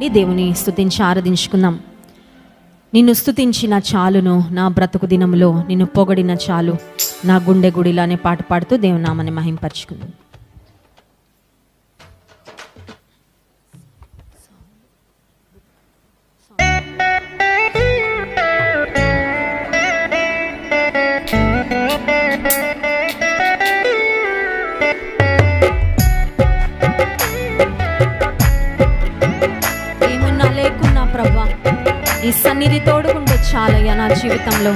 దేవుని స్తుతించి ఆరాధించుకుందాం. నిన్ను స్తుతించిన చాలును నా బ్రతుకు దినములో, నిన్ను పొగడిన చాలు నా గుండె గుడిలో అనే పాట పాడుతూ దేవుని నామాన్ని మహింపరచుకుందాం. ఈ సన్నిధి తోడుకుంటే చాలయ్యా నా జీవితంలో.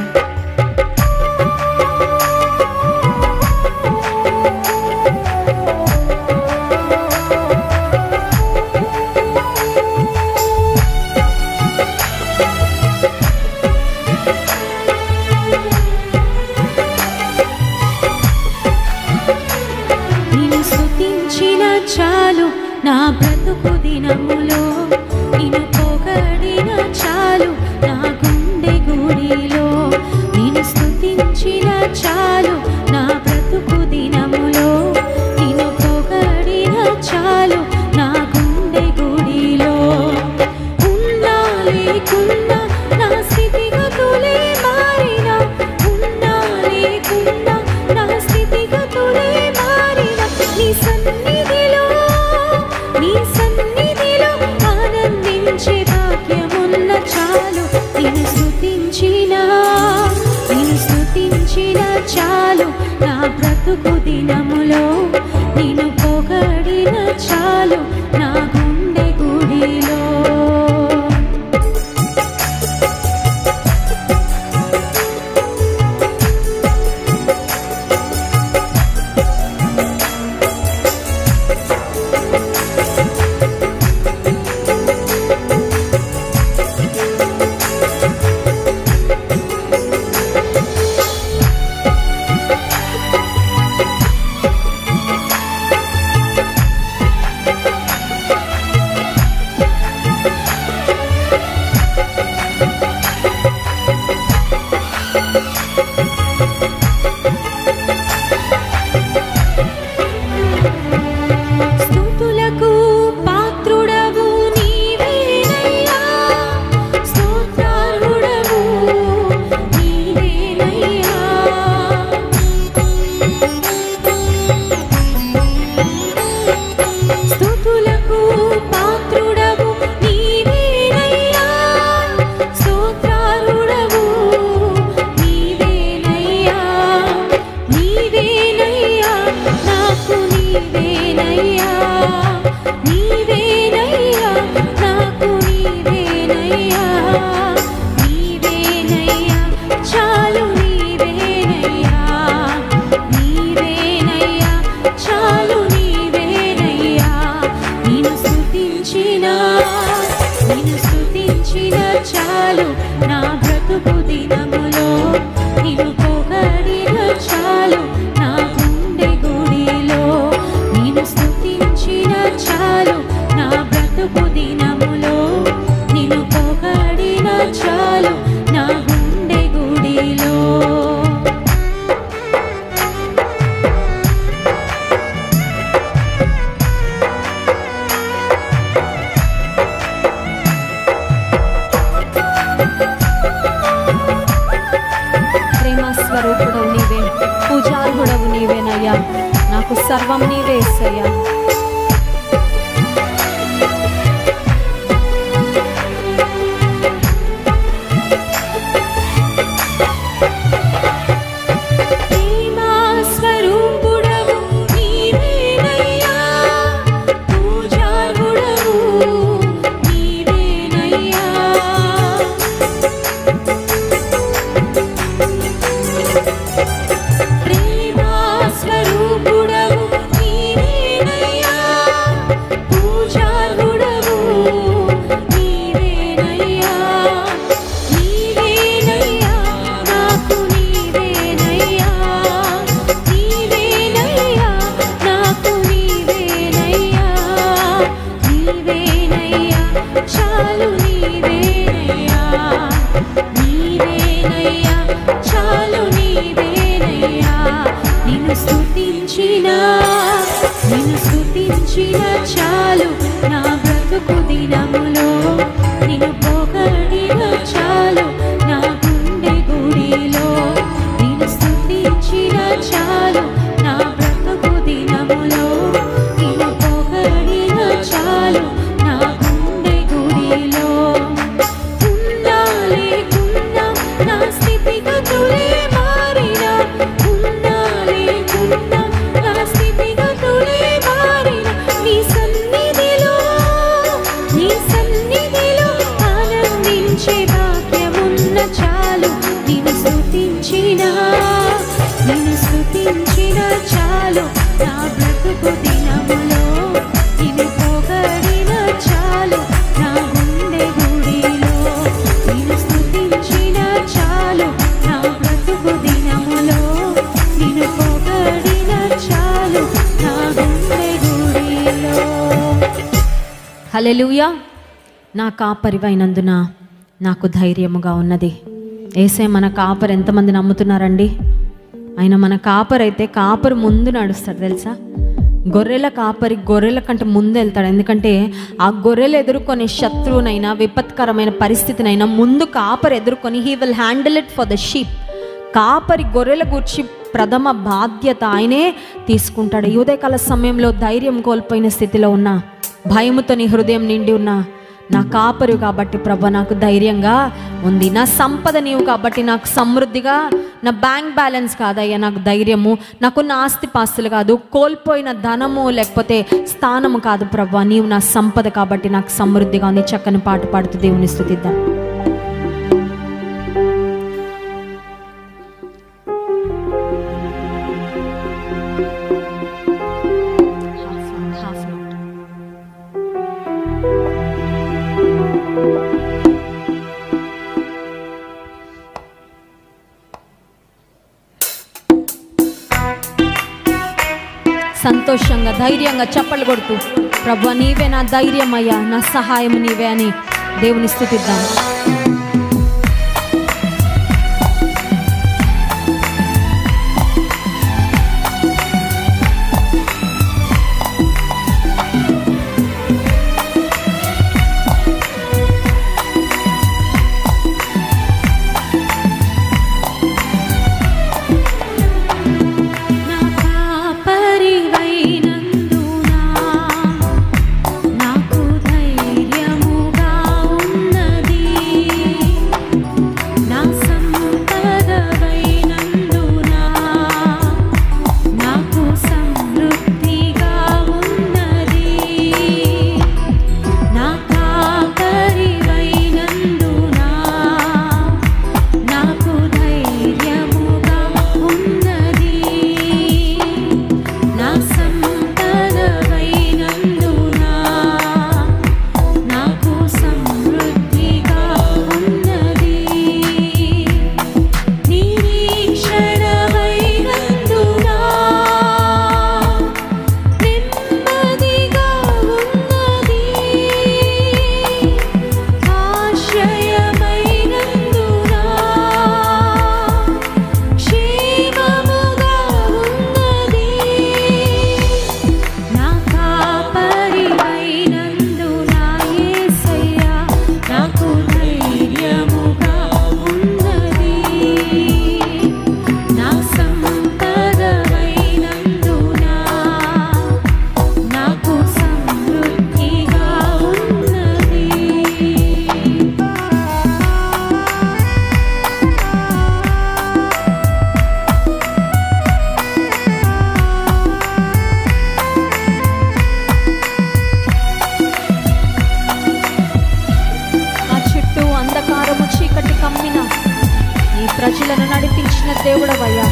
నిన్ను స్తుతించిన చాలు నా బ్రతుకు దినములో, నిన్ను పొగడిన చాలు నా గుండె గుడిలో. నిన్ను స్తుతించిన చాలు నా బ్రతుకు దినములో, నిన్ను పొగడిన చాలు నా గుండె గుడిలో. ఉన్నా లేకున్నా నా స్థితిగతులే మారినా, ఉన్నా లేకున్నా నా స్థితిగతులే మారినా, నీ సన్నిధిలో ఆనందించే భాగ్యమున్న చాలు. నిన్ను స్తుతించిన చాలు నా బ్రతుకు దినములో, నిన్ను పొగడిన చాలు నా గుండె గుడిలో. చాలు నా బ్రతుకు దినములో, నిన్ను పొగడిన చాలు నా గుండె గుడిలో. నిన్ను స్తుతించిన చాలు నా బ్రతుకు దినములో, నిన్ను పొగడిన చాలు నా గుండె గుడిలో. స్వరూపుడవు నీవే, పూజార్హుడవు నీవేనయ్యా, నాకు సర్వం నీవే యేసయ్యా. స్వరూపుడవు నీవేనయ్యా. బ్రతుకు దినములో నిన్ను పొగడిన చాలు నా గుండె గుడిలో నిన్ను స్తుతించిన చాలు నా బ్రతుకు దినములో నిన్ను పొగడిన చాలు నా గుండె గుడిలో. హల్లెలూయా. నా కాపరివైనందున నాకు ధైర్యముగా ఉన్నది. యేసే మన కాపరి. ఎంతమంది నమ్ముతున్నారండి? ఆయన మన కాపరైతే కాపరి ముందు నడుస్తాడు తెలుసా. గొర్రెల కాపరి గొర్రెల కంటే ముందు వెళ్తాడు. ఎందుకంటే ఆ గొర్రెలు ఎదుర్కొనే శత్రువునైనా విపత్కరమైన పరిస్థితినైనా ముందు కాపరి ఎదుర్కొని he will handle it for the sheep. కాపరి గొర్రెల గూర్చి ప్రథమ బాధ్యత ఆయనే తీసుకుంటాడు. ఈ ఉదయకాల సమయంలో ధైర్యం కోల్పోయిన స్థితిలో ఉన్నా, భయముతో నీ హృదయం నిండి ఉన్నా, నా కాపరు కాబట్టి ప్రభు నాకు ధైర్యంగా ఉంది. నా సంపద నీవు కాబట్టి నాకు సమృద్ధిగా, నా బ్యాంక్ బ్యాలెన్స్ కాదయ్యా నాకు ధైర్యము, నాకున్న ఆస్తిపాస్తులు కాదు, కోల్పోయిన ధనము లేకపోతే స్థానము కాదు ప్రభు, నీవు నా సంపద కాబట్టి నాకు సమృద్ధిగా ఉంది. చక్కని పాట పాడుతూ దేవుని స్తుతిద్దాం. సంతోషంగా ధైర్యంగా చప్పట్లు కొడుతూ ప్రభువా నీవే నా ధైర్యం అయ్యా, నా సహాయం నీవే అని దేవుని స్తుతిద్దాం. ప్రజలను నడిపించిన దేవుడవయ్యా,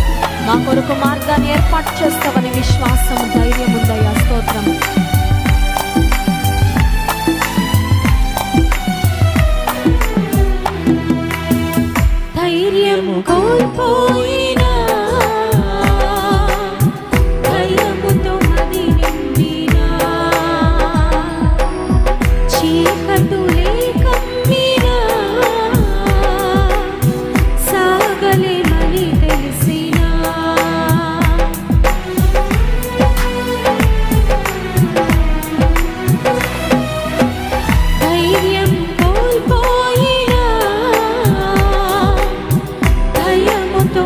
మా కొరకు మార్గాన్ని ఏర్పాటు చేస్తావని విశ్వాసం ధైర్యం ఉందయ్యా. స్తోత్రం. ధైర్యం కోల్పోయినా ధైర్యముతో మది నిండినా చీకటులే కమ్మినా సాగలేమని తెలిసినా ధైర్యం కోల్పోయినా ధైర్యముతో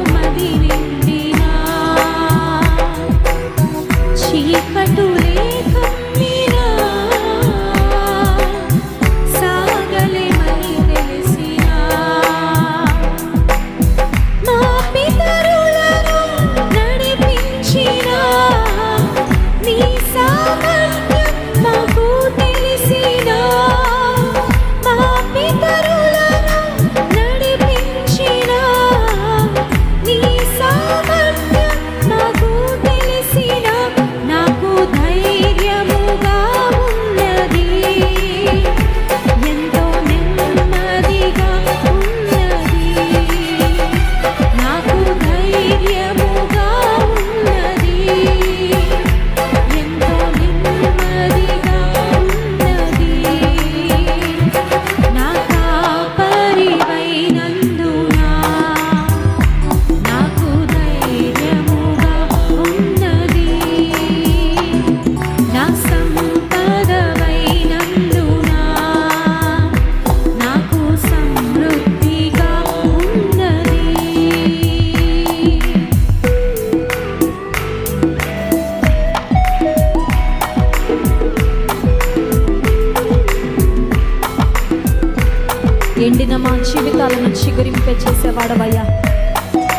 ఎండిన మా జీవితాలను చిగురింపచేసేవాడవయ్యా.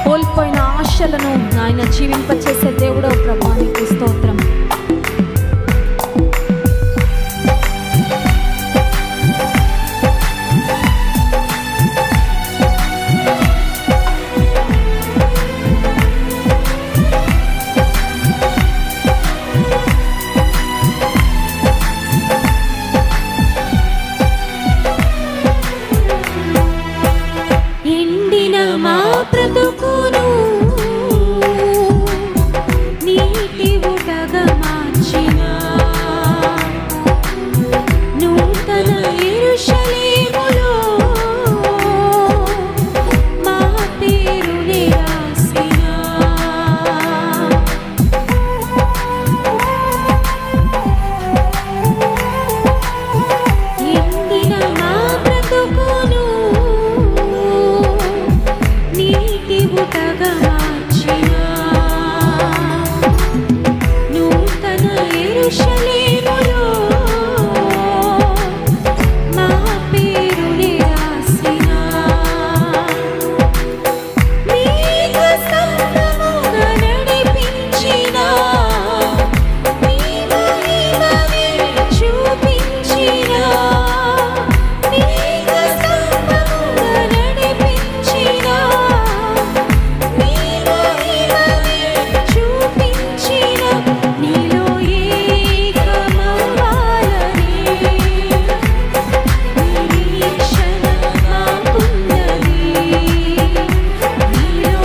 కోల్పోయిన ఆశలను నాయన జీవింపచేసే దేవుడవు ప్రభువా, నీకు స్తోత్రం. ఎండిన మా బ్రతుకును నీటి ఊటగా మార్చిన నూతన యెరూషలేములో మా పేరుని రాసిన ఎండిన మా బ్రతుకును నీటి ఊటగా మార్చిన నూతన యెరూషలేములో మా పేరుని రాసిన మేఘ స్తంభముగా నడిపించిన నీ మహిమని చూపించిన మేఘ స్తంభముగా నడిపించిన నీ మహిమని చూపించిన నీలో ఏకమవ్వాలని నిరీక్షణ మాకున్నది. నీలో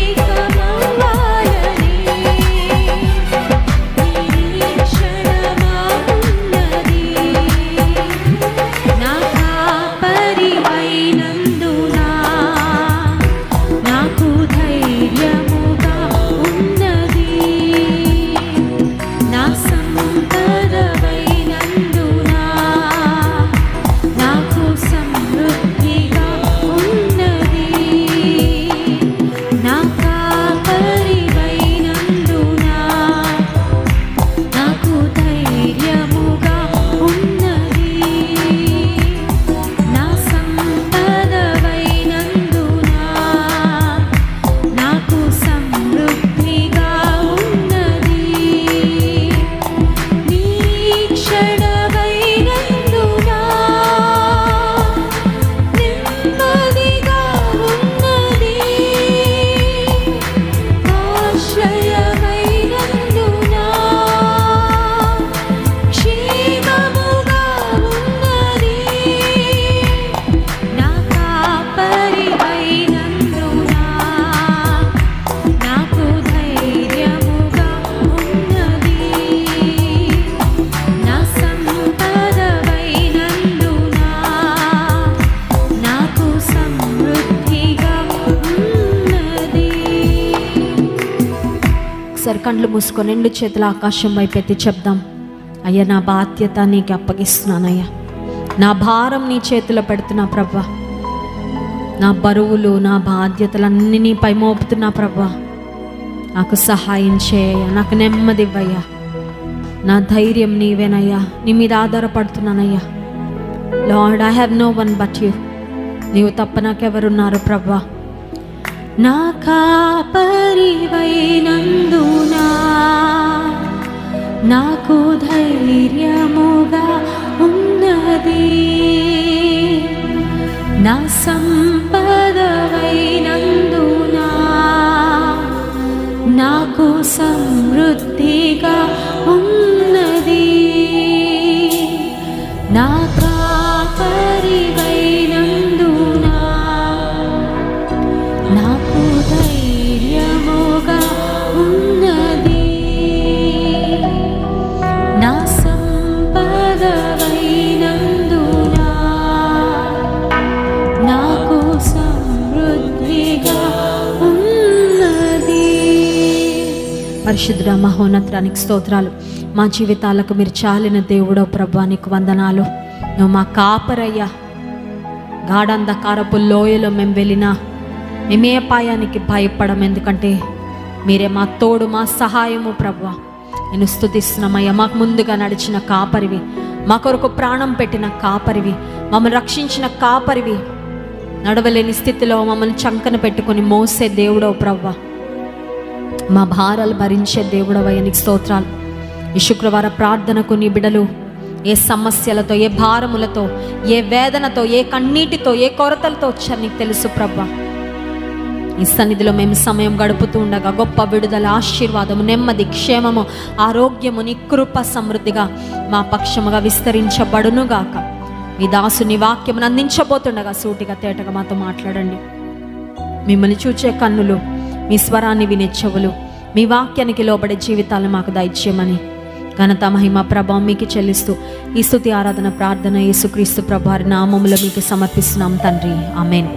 ఏకమవ్వాలని నిరీక్షణ మాకున్నది. నా కాపరివైనందున నాకు ధైర్యముగా ఉన్నది. నా సంపదవైనందున నాకు సమృద్ధిగా ఉన్నది. నా కాపరివైనందున నాకు ధైర్యముగా ఉన్నది. నా సంపదవైనందున నాకు సమృద్ధిగా ఉన్నది. నీ క్షణవైనందున నెమ్మదిగా ఉన్నది. ఆశ్రయమైనందున క్షేమముగా ఉన్నది. నా కాపరివైనందున నాకు ధైర్యముగా ఉన్నది. నా సంపదవైనందున నాకు సమృద్ధిగా ఉన్నది. ఒకసారి కళ్ళు మూసుకొని రెండు చేతుల ఆకాశం వైపు ఎత్తి చెప్దాం. అయ్యా, నా బాధ్యత నీకు అప్పగిస్తున్నానయ్యా. నా భారం నీ చేతిలో పెడుతున్నా ప్రభా. నా బరువులు, నా బాధ్యతలన్నీ నీపై మోపుతున్నా ప్రభా. నాకు సహాయం చేయ, నాకు నెమ్మది ఇవ్వయ్యా. నా ధైర్యం నీవేనయ్యా. నీ మీద ఆధారపడుతున్నానయ్యా. Lord, I have no one but you. నీవు తప్ప నాకెవరున్నారు ప్రభా. నా కాపరివైనందున నాకు ధైర్యముగా ఉన్నది. నా సంపదవైనందున నాకు సమృద్ధిగా ఉన్నది. నా కాపరివైనందున నాకు ధైర్యముగా ఉన్నది. నా సంపదవైనందున నాకు సమృద్ధిగా ఉన్నది. పరిశుద్ధుడా, మహోన్నతానికి స్తోత్రాలు. మా జీవితాలకు మీరు చాలిన దేవుడో ప్రభా, నీకు వందనాలు. నువ్వు మా కాపరయ్యా. గాఢంధకారపు లోయలో మేము వెళ్ళినా మేమే అపాయానికి భయపడం, ఎందుకంటే మీరే మా తోడు, మా సహాయము ప్రభువా. నేను స్తుతిస్తున్నామయ్యా. మాకు ముందుగా నడిచిన కాపరివి, మా కొరకు ప్రాణం పెట్టిన కాపరివి, మమ్మల్ని రక్షించిన కాపరివి, నడవలేని స్థితిలో మమ్మల్ని చంకన పెట్టుకొని మోసే దేవుడవు ప్రవ్వా, మా భారాలు భరించే దేవుడవయ్య నీకు స్తోత్రాలు. ఈ శుక్రవార ప్రార్థనకు నీ బిడ్డలు ఏ సమస్యలతో, ఏ భారములతో, ఏ వేదనతో, ఏ కన్నీటితో, ఏ కొరతలతో వచ్చారు నీకు తెలుసు ప్రవ్వా. ఈ సన్నిధిలో మేము సమయం గడుపుతూ ఉండగా గొప్ప విడుదల, ఆశీర్వాదము, నెమ్మది, క్షేమము, ఆరోగ్యము నీ కృప సమృద్ధిగా మా పక్షముగా విస్తరించబడునుగాక. మీ దాసుని వాక్యమును అందించబోతుండగా సూటిగా తేటగా మాతో మాట్లాడండి. మిమ్మల్ని చూచే కన్నులు, మీ స్వరాన్ని వినే చెవులు, మీ వాక్యానికి లోబడే జీవితాలను మాకు దయచేయమని ఘనత, మహిమ, ప్రభావం మీకు చెల్లిస్తూ ఈ స్తుతి ఆరాధన ప్రార్థన యేసుక్రీస్తు ప్రభువారి నామములో మీకు సమర్పిస్తున్నాం తండ్రి. ఆమేన్.